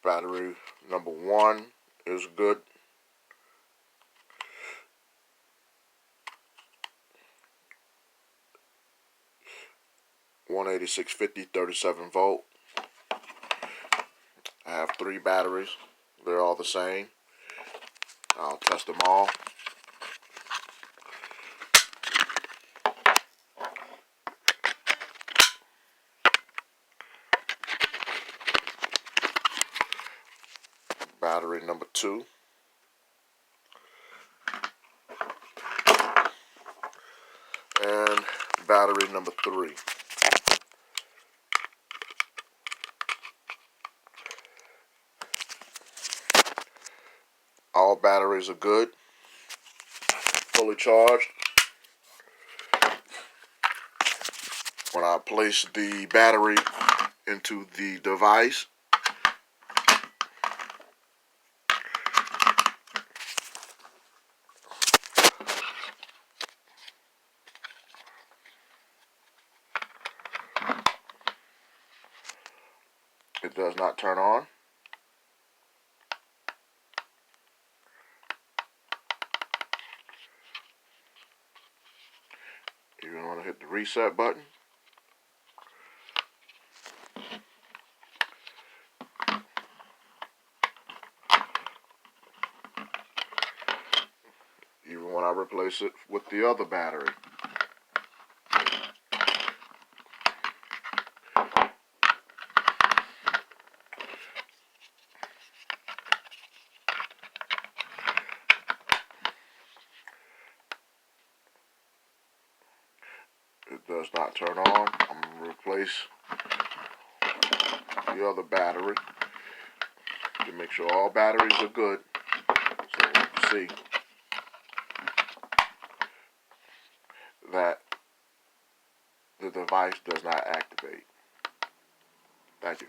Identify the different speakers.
Speaker 1: Battery number 1 is good. (18650) 37-volt. I have 3 batteries. They're all the same. I'll test them all. Battery number 2. And battery number 3. All batteries are good, fully charged. When I place the battery into the device, it does not turn on. You're going to want to hit the reset button. Even when I replace it with the other battery. It does not turn on. I'm going to replace the other battery to make sure all batteries are good. So you can see that the device does not activate. Thank you.